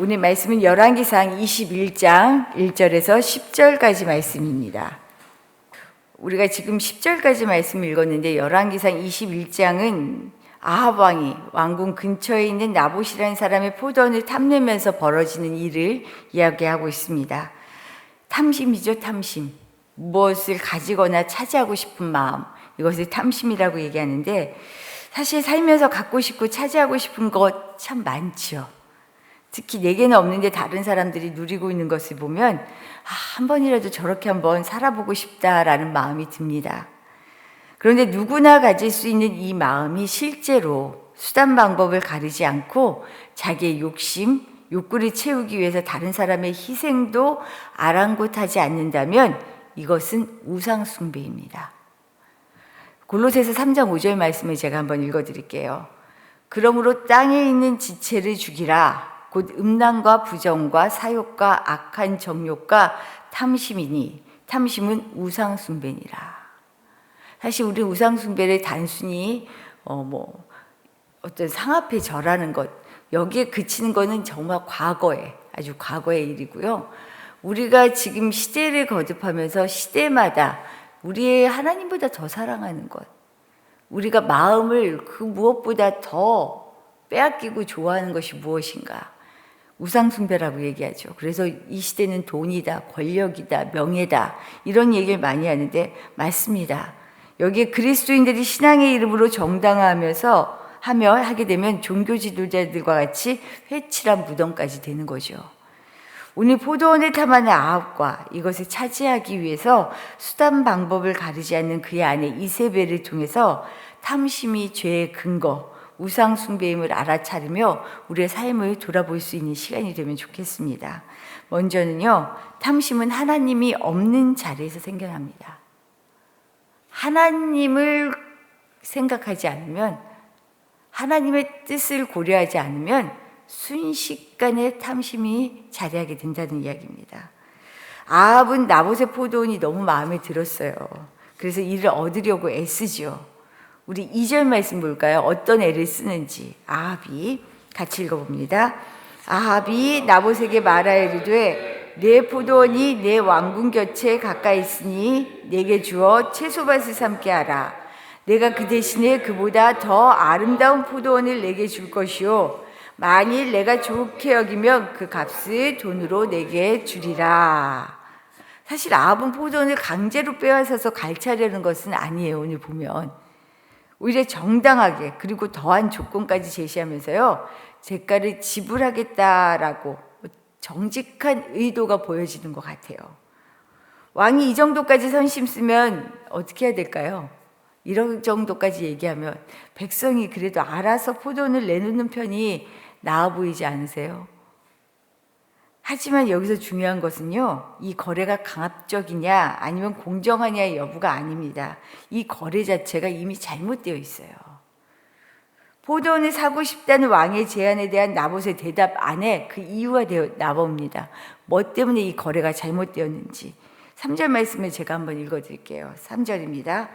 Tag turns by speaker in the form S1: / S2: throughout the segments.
S1: 오늘 말씀은 열왕기상 21장 1절에서 10절까지 말씀입니다. 우리가 지금 10절까지 말씀을 읽었는데 열왕기상 21장은 아합 왕이 왕궁 근처에 있는 나봇이라는 사람의 포도원을 탐내면서 벌어지는 일을 이야기하고 있습니다. 탐심이죠, 탐심. 무엇을 가지거나 차지하고 싶은 마음, 이것을 탐심이라고 얘기하는데, 사실 살면서 갖고 싶고 차지하고 싶은 것 참 많지요. 특히 내게는 없는데 다른 사람들이 누리고 있는 것을 보면 한 번이라도 저렇게 한번 살아보고 싶다라는 마음이 듭니다. 그런데 누구나 가질 수 있는 이 마음이 실제로 수단 방법을 가리지 않고 자기의 욕심, 욕구를 채우기 위해서 다른 사람의 희생도 아랑곳하지 않는다면 이것은 우상 숭배입니다. 골로새서 3장 5절 말씀을 제가 한번 읽어드릴게요. 그러므로 땅에 있는 지체를 죽이라. 곧 음란과 부정과 사욕과 악한 정욕과 탐심이니 탐심은 우상 숭배니라. 사실 우리 우상 숭배를 단순히 어떤 상 앞에 절하는 것, 여기에 그치는 거는 정말 과거에, 아주 과거의 일이고요. 우리가 지금 시대를 거듭하면서 시대마다 우리의 하나님보다 더 사랑하는 것, 우리가 마음을 그 무엇보다 더 빼앗기고 좋아하는 것이 무엇인가? 우상숭배라고 얘기하죠. 그래서 이 시대는 돈이다, 권력이다, 명예다, 이런 얘기를 많이 하는데 맞습니다. 여기에 그리스도인들이 신앙의 이름으로 하게 되면 종교 지도자들과 같이 회칠한 무덤까지 되는 거죠. 오늘 포도원을 탐하는 아합과 이것을 차지하기 위해서 수단 방법을 가리지 않는 그의 아내 이세벨을 통해서 탐심이 죄의 근거, 우상 숭배임을 알아차리며 우리의 삶을 돌아볼 수 있는 시간이 되면 좋겠습니다. 먼저는요, 탐심은 하나님이 없는 자리에서 생겨납니다. 하나님을 생각하지 않으면, 하나님의 뜻을 고려하지 않으면 순식간에 탐심이 자리하게 된다는 이야기입니다. 아합은 나봇의 포도원이 너무 마음에 들었어요. 그래서 이를 얻으려고 애쓰죠. 우리 2절 말씀 볼까요? 어떤 애를 쓰는지. 아합이 같이 읽어봅니다. 아합이 나봇에게 말하여 이르되 내 포도원이 내 왕궁 곁에 가까이 있으니 내게 주어 채소밭을 삼게 하라. 내가 그 대신에 그보다 더 아름다운 포도원을 내게 줄 것이요 만일 내가 좋게 여기면 그 값을 돈으로 내게 주리라. 사실 아합은 포도원을 강제로 빼앗아서 갈취하려는 것은 아니에요. 오늘 보면 오히려 정당하게 그리고 더한 조건까지 제시하면서요, 대가를 지불하겠다라고 정직한 의도가 보여지는 것 같아요. 왕이 이 정도까지 선심 쓰면 어떻게 해야 될까요? 이런 정도까지 얘기하면 백성이 그래도 알아서 포도원을 내놓는 편이 나아 보이지 않으세요? 하지만 여기서 중요한 것은요, 이 거래가 강압적이냐 아니면 공정하냐의 여부가 아닙니다. 이 거래 자체가 이미 잘못되어 있어요. 포도원을 사고 싶다는 왕의 제안에 대한 나봇의 대답 안에 그 이유가 나옵니다. 뭐 때문에 이 거래가 잘못되었는지. 3절 말씀을 제가 한번 읽어드릴게요. 3절입니다.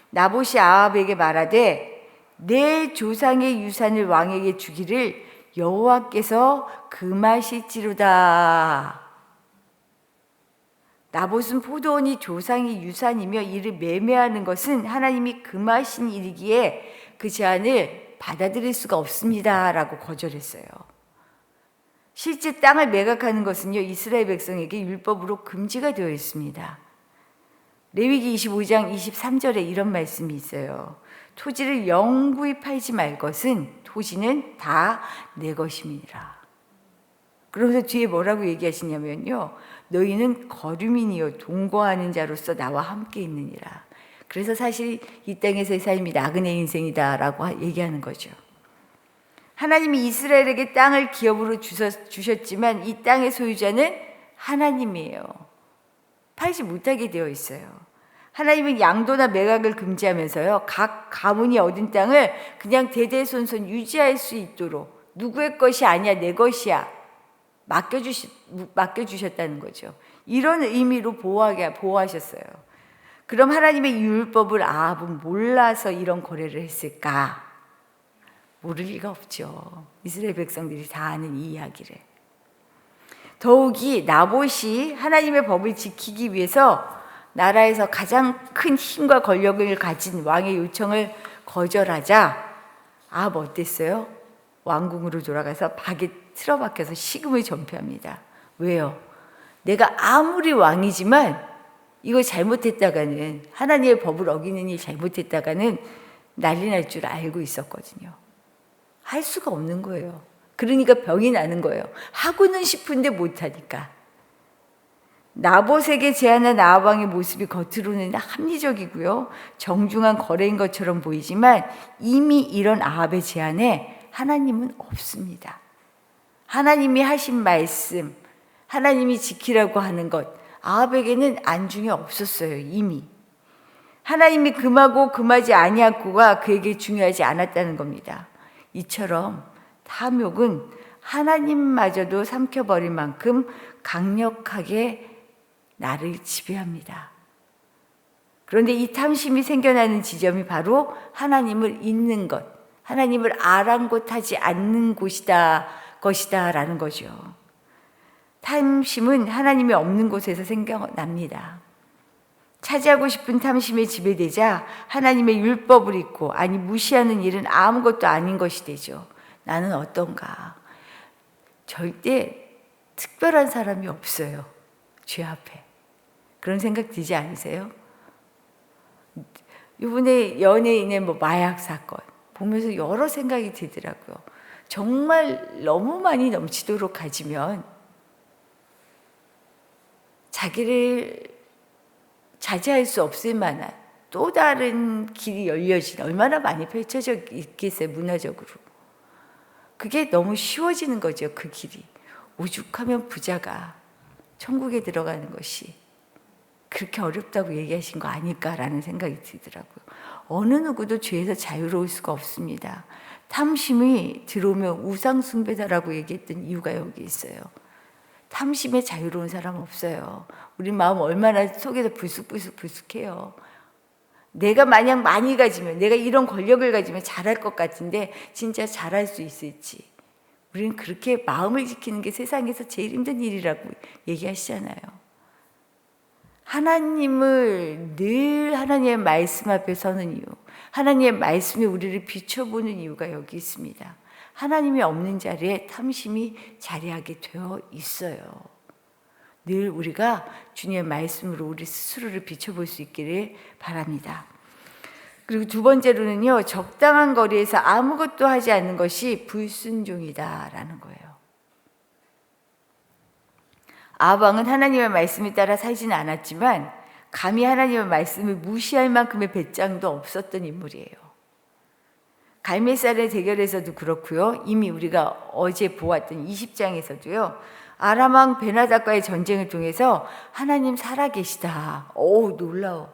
S1: 나봇이 아합에게 말하되 내 조상의 유산을 왕에게 주기를 여호와께서 금하실지로다. 나봇은 포도원이 조상의 유산이며 이를 매매하는 것은 하나님이 금하신 일이기에 그 제안을 받아들일 수가 없습니다 라고 거절했어요. 실제 땅을 매각하는 것은요, 이스라엘 백성에게 율법으로 금지가 되어 있습니다. 레위기 25장 23절에 이런 말씀이 있어요. 토지를 영구히 팔지 말 것은 토지는 다 내 것임이니라. 그러면서 뒤에 뭐라고 얘기하시냐면요, 너희는 거류민이요 동거하는 자로서 나와 함께 있느니라. 그래서 사실 이 땅에서의 삶이 나그네 인생이다라고 얘기하는 거죠. 하나님이 이스라엘에게 땅을 기업으로 주셨지만 이 땅의 소유자는 하나님이에요. 팔지 못하게 되어 있어요. 하나님은 양도나 매각을 금지하면서요, 각 가문이 얻은 땅을 그냥 대대손손 유지할 수 있도록 누구의 것이 아니야, 내 것이야 맡겨주셨다는 거죠. 이런 의미로 보호하셨어요. 그럼 하나님의 율법을 아합은 몰라서 이런 거래를 했을까? 모를 리가 없죠. 이스라엘 백성들이 다 아는 이 이야기를. 더욱이 나봇이 하나님의 법을 지키기 위해서 나라에서 가장 큰 힘과 권력을 가진 왕의 요청을 거절하자 아합 어땠어요? 왕궁으로 돌아가서 박에 틀어박혀서 식음을 전폐합니다. 왜요? 내가 아무리 왕이지만 이거 잘못했다가는, 하나님의 법을 어기는 일 잘못했다가는 난리 날 줄 알고 있었거든요. 할 수가 없는 거예요. 그러니까 병이 나는 거예요. 하고는 싶은데 못하니까. 나봇에게 제안한 아합 왕의 모습이 겉으로는 합리적이고요, 정중한 거래인 것처럼 보이지만 이미 이런 아합의 제안에 하나님은 없습니다. 하나님이 하신 말씀, 하나님이 지키라고 하는 것, 아합에게는 안중에 없었어요. 이미 하나님이 금하고 금하지 아니하고가 그에게 중요하지 않았다는 겁니다. 이처럼 탐욕은 하나님마저도 삼켜버릴 만큼 강력하게 나를 지배합니다. 그런데 이 탐심이 생겨나는 지점이 바로 하나님을 잊는 것, 하나님을 아랑곳하지 않는 것이다 라는 거죠. 탐심은 하나님이 없는 곳에서 생겨납니다. 차지하고 싶은 탐심에 지배되자 하나님의 율법을 잊고, 아니 무시하는 일은 아무것도 아닌 것이 되죠. 나는 어떤가? 절대 특별한 사람이 없어요, 죄 앞에. 그런 생각 들지 않으세요? 이번에 연예인의 마약 사건 보면서 여러 생각이 들더라고요. 정말 너무 많이 넘치도록 가지면 자기를 자제할 수 없을 만한 또 다른 길이 열려진, 얼마나 많이 펼쳐져 있겠어요, 문화적으로. 그게 너무 쉬워지는 거죠, 그 길이. 오죽하면 부자가 천국에 들어가는 것이 그렇게 어렵다고 얘기하신 거 아닐까라는 생각이 들더라고요. 어느 누구도 죄에서 자유로울 수가 없습니다. 탐심이 들어오면 우상숭배다라고 얘기했던 이유가 여기 있어요. 탐심에 자유로운 사람 없어요. 우리 마음 얼마나 속에서 불쑥해요. 내가 마냥 많이 가지면, 내가 이런 권력을 가지면 잘할 것 같은데 진짜 잘할 수 있을지. 우리는 그렇게 마음을 지키는 게 세상에서 제일 힘든 일이라고 얘기하시잖아요. 하나님을 늘 하나님의 말씀 앞에 서는 이유, 하나님의 말씀이 우리를 비춰보는 이유가 여기 있습니다. 하나님이 없는 자리에 탐심이 자리하게 되어 있어요. 늘 우리가 주님의 말씀으로 우리 스스로를 비춰볼 수 있기를 바랍니다. 그리고 두 번째로는요, 적당한 거리에서 아무것도 하지 않는 것이 불순종이다라는 거예요. 아합 왕은 하나님의 말씀에 따라 살지는 않았지만 감히 하나님의 말씀을 무시할 만큼의 배짱도 없었던 인물이에요. 갈멜살의 대결에서도 그렇고요, 이미 우리가 어제 보았던 20장에서도요 아람 왕 베나닷과의 전쟁을 통해서 하나님 살아계시다, 놀라워,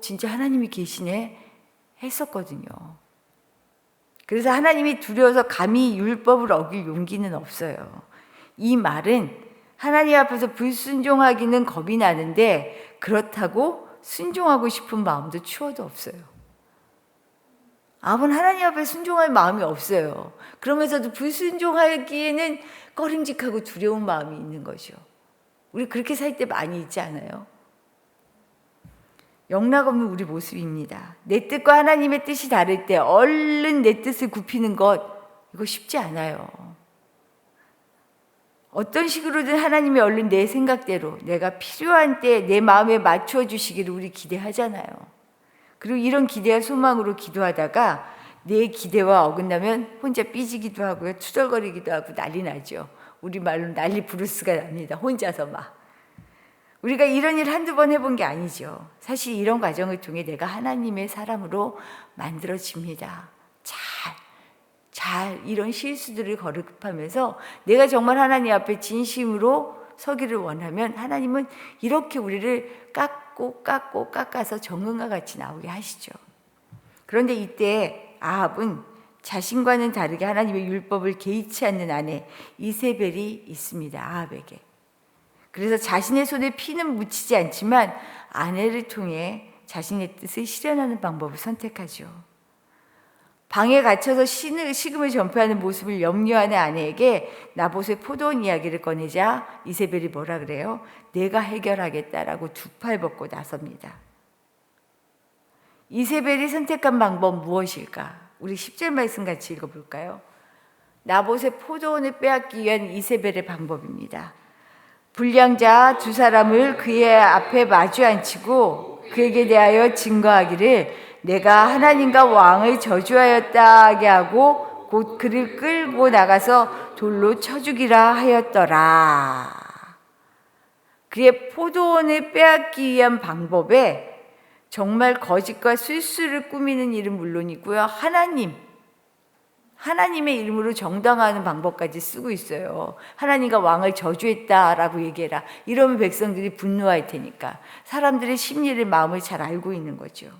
S1: 진짜 하나님이 계시네 했었거든요. 그래서 하나님이 두려워서 감히 율법을 어길 용기는 없어요. 이 말은 하나님 앞에서 불순종하기는 겁이 나는데 그렇다고 순종하고 싶은 마음도 추워도 없어요. 아합은 하나님 앞에 순종할 마음이 없어요. 그러면서도 불순종하기에는 꺼림직하고 두려운 마음이 있는 거죠. 우리 그렇게 살 때 많이 있지 않아요? 영락없는 우리 모습입니다. 내 뜻과 하나님의 뜻이 다를 때 얼른 내 뜻을 굽히는 것, 이거 쉽지 않아요. 어떤 식으로든 하나님이 얼른 내 생각대로, 내가 필요한 때 내 마음에 맞춰 주시기를 우리 기대하잖아요. 그리고 이런 기대와 소망으로 기도하다가 내 기대와 어긋나면 혼자 삐지기도 하고요, 투덜거리기도 하고 난리 나죠. 우리 말로 난리 부르스가 납니다. 혼자서 막. 우리가 이런 일 한두 번 해본 게 아니죠. 사실 이런 과정을 통해 내가 하나님의 사람으로 만들어집니다. 잘 이런 실수들을 거듭하면서 내가 정말 하나님 앞에 진심으로 서기를 원하면 하나님은 이렇게 우리를 깎아서 정금과 같이 나오게 하시죠. 그런데 이때 아합은 자신과는 다르게 하나님의 율법을 개의치 않는 아내 이세벨이 있습니다. 아합에게. 그래서 자신의 손에 피는 묻히지 않지만 아내를 통해 자신의 뜻을 실현하는 방법을 선택하죠. 방에 갇혀서 식음을 전폐하는 모습을 염려하는 아내에게 나봇의 포도원 이야기를 꺼내자 이세벨이 뭐라 그래요? 내가 해결하겠다라고 두 팔 벗고 나섭니다. 이세벨이 선택한 방법 무엇일까? 우리 10절 말씀 같이 읽어볼까요? 나봇의 포도원을 빼앗기 위한 이세벨의 방법입니다. 불량자 두 사람을 그의 앞에 마주 앉히고 그에게 대하여 증거하기를 내가 하나님과 왕을 저주하였다게 하고 곧 그를 끌고 나가서 돌로 쳐 죽이라 하였더라. 그의 포도원을 빼앗기 위한 방법에 정말 거짓과 술수를 꾸미는 일은 물론이고요. 하나님의 이름으로 정당화하는 방법까지 쓰고 있어요. 하나님과 왕을 저주했다라고 얘기해라. 이러면 백성들이 분노할 테니까. 사람들의 심리를, 마음을 잘 알고 있는 거죠.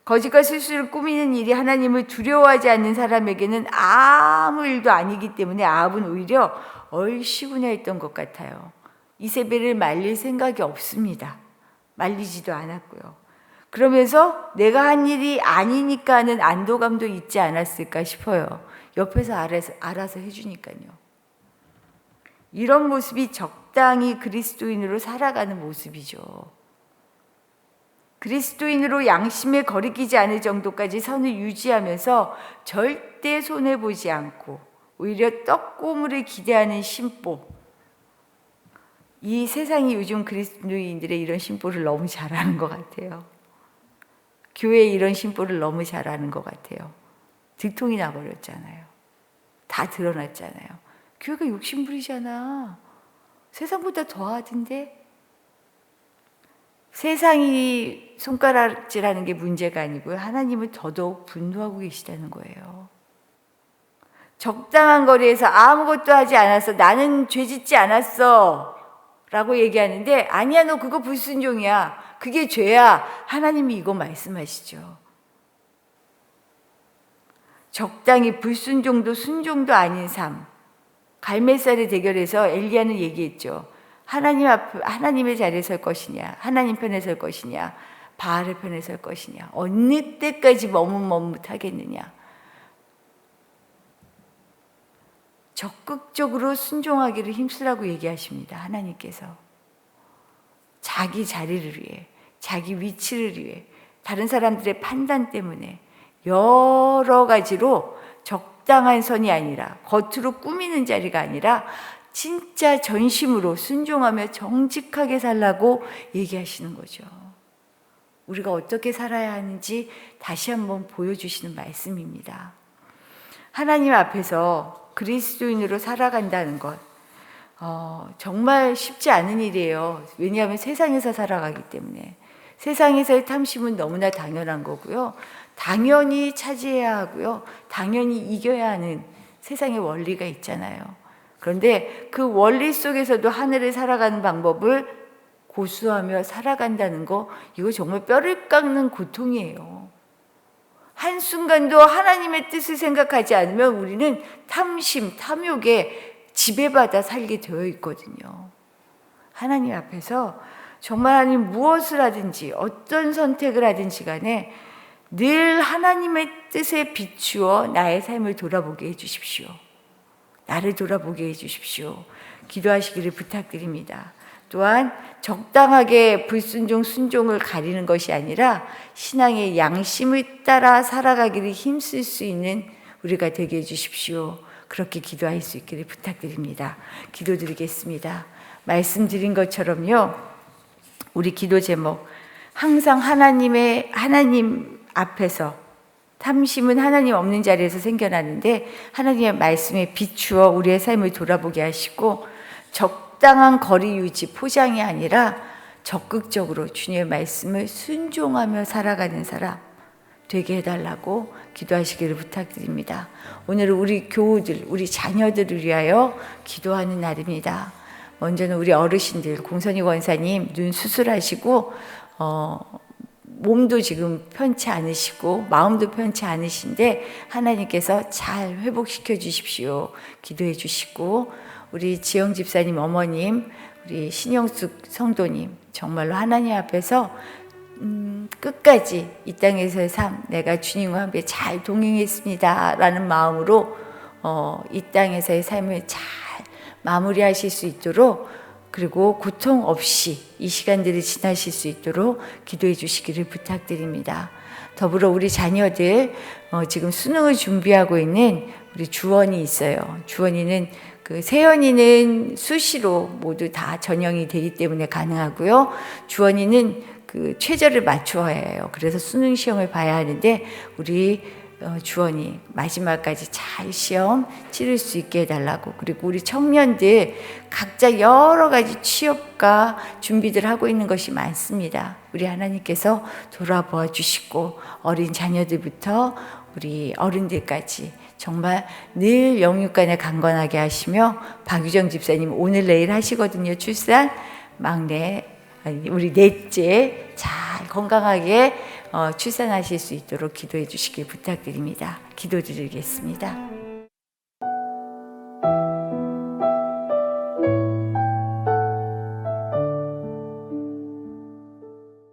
S1: 거짓과 실수를 꾸미는 일이 하나님을 두려워하지 않는 사람에게는 아무 일도 아니기 때문에 아합은 오히려 얼씨구나했던 것 같아요. 이세벨을 말릴 생각이 없습니다. 말리지도 않았고요. 그러면서 내가 한 일이 아니니까 하는 안도감도 있지 않았을까 싶어요. 옆에서 알아서 해주니까요. 이런 모습이 적당히 그리스도인으로 살아가는 모습이죠. 그리스도인으로 양심에 거리끼지 않을 정도까지 선을 유지하면서 절대 손해보지 않고 오히려 떡고물을 기대하는 심보. 이 세상이 요즘 그리스도인들의 이런 심보를 너무 잘하는 것 같아요. 교회에 이런 심보를 너무 잘하는 것 같아요. 들통이 나버렸잖아요. 다 드러났잖아요. 교회가 욕심부리잖아. 세상보다 더하던데. 세상이 손가락질하는 게 문제가 아니고요. 하나님은 더더욱 분노하고 계시다는 거예요. 적당한 거리에서 아무것도 하지 않았어. 나는 죄 짓지 않았어. 라고 얘기하는데 아니야, 너 그거 불순종이야. 그게 죄야. 하나님이 이거 말씀하시죠. 적당히 불순종도 순종도 아닌 삶. 갈멜살의 대결에서 엘리야는 얘기했죠. 하나님의 자리에 설 것이냐, 하나님 편에 설 것이냐, 바알의 편에 설 것이냐, 어느 때까지 머뭇머뭇하겠느냐. 적극적으로 순종하기를 힘쓰라고 얘기하십니다. 하나님께서. 자기 자리를 위해, 자기 위치를 위해, 다른 사람들의 판단 때문에 여러 가지로 적당한 선이 아니라, 겉으로 꾸미는 자리가 아니라 진짜 전심으로 순종하며 정직하게 살라고 얘기하시는 거죠. 우리가 어떻게 살아야 하는지 다시 한번 보여주시는 말씀입니다. 하나님 앞에서 그리스도인으로 살아간다는 것, 정말 쉽지 않은 일이에요. 왜냐하면 세상에서 살아가기 때문에. 세상에서의 탐심은 너무나 당연한 거고요. 당연히 차지해야 하고요. 당연히 이겨야 하는 세상의 원리가 있잖아요. 그런데 그 원리 속에서도 하늘을 살아가는 방법을 고수하며 살아간다는 거, 이거 정말 뼈를 깎는 고통이에요. 한순간도 하나님의 뜻을 생각하지 않으면 우리는 탐심, 탐욕에 지배받아 살게 되어 있거든요. 하나님 앞에서 정말 하나님 무엇을 하든지 어떤 선택을 하든지 간에 늘 하나님의 뜻에 비추어 나의 삶을 돌아보게 해주십시오. 나를 돌아보게 해주십시오. 기도하시기를 부탁드립니다. 또한 적당하게 불순종, 순종을 가리는 것이 아니라 신앙의 양심을 따라 살아가기를 힘쓸 수 있는 우리가 되게 해주십시오. 그렇게 기도할 수 있기를 부탁드립니다. 기도드리겠습니다. 말씀드린 것처럼요, 우리 기도 제목 항상 하나님 앞에서, 탐심은 하나님 없는 자리에서 생겨나는데 하나님의 말씀에 비추어 우리의 삶을 돌아보게 하시고 적당한 거리 유지, 포장이 아니라 적극적으로 주님의 말씀을 순종하며 살아가는 사람 되게 해달라고 기도하시기를 부탁드립니다. 오늘은 우리 교우들, 우리 자녀들을 위하여 기도하는 날입니다. 먼저는 우리 어르신들, 공선희 권사님 눈 수술하시고 몸도 지금 편치 않으시고 마음도 편치 않으신데 하나님께서 잘 회복시켜 주십시오. 기도해 주시고, 우리 지영 집사님 어머님, 우리 신영숙 성도님 정말로 하나님 앞에서 끝까지 이 땅에서의 삶 내가 주님과 함께 잘 동행했습니다 라는 마음으로 이 땅에서의 삶을 잘 마무리하실 수 있도록, 그리고 고통 없이 이 시간들을 지나실 수 있도록 기도해 주시기를 부탁드립니다. 더불어 우리 자녀들 지금 수능을 준비하고 있는 우리 주원이 있어요. 주원이는 세연이는 수시로 모두 다 전형이 되기 때문에 가능하고요. 주원이는 최저를 맞춰야 해요. 그래서 수능 시험을 봐야 하는데 우리 주원이 마지막까지 잘 시험 치를 수 있게 해달라고. 그리고 우리 청년들 각자 여러 가지 취업과 준비들 하고 있는 것이 많습니다. 우리 하나님께서 돌아보아 주시고 어린 자녀들부터 우리 어른들까지 정말 늘 영육간에 강건하게 하시며, 박유정 집사님 오늘 내일 하시거든요. 출산. 막내 우리 넷째 잘 건강하게 출산하실 수 있도록 기도해 주시길 부탁드립니다. 기도드리겠습니다.